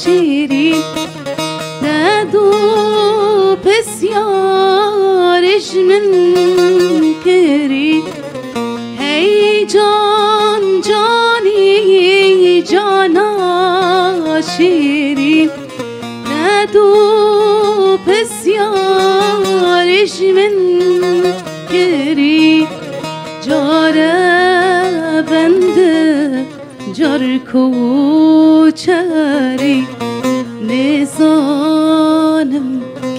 شیرین ندو بسیارش من کری هی جان جانی جانا شیرین ندو بسیارش من کری جاره بنده جار کوچری نزانم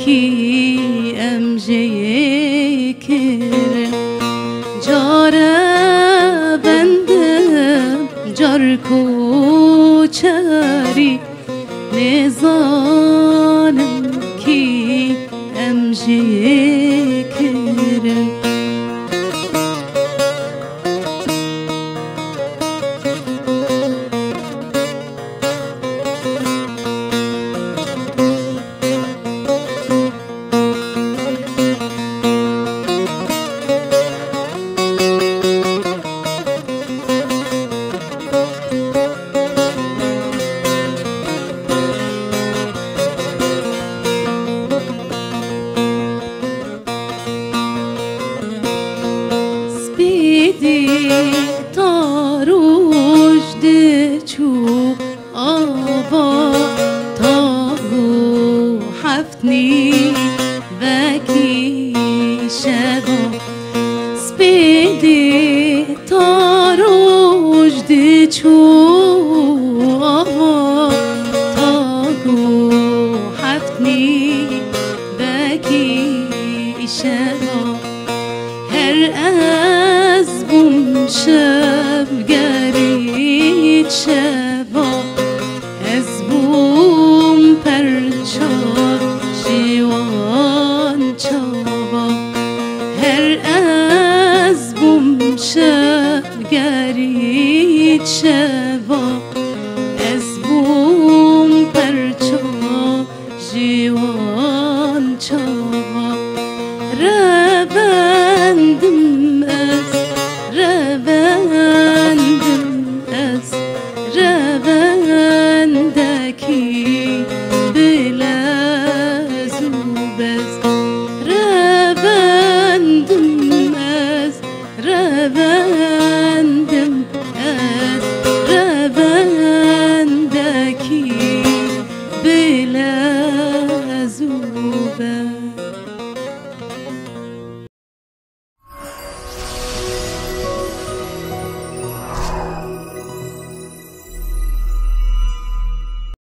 کی امجه کرم جاره بنده جار کوچری نزانم کی امجه کرم تا روش ده چو آبا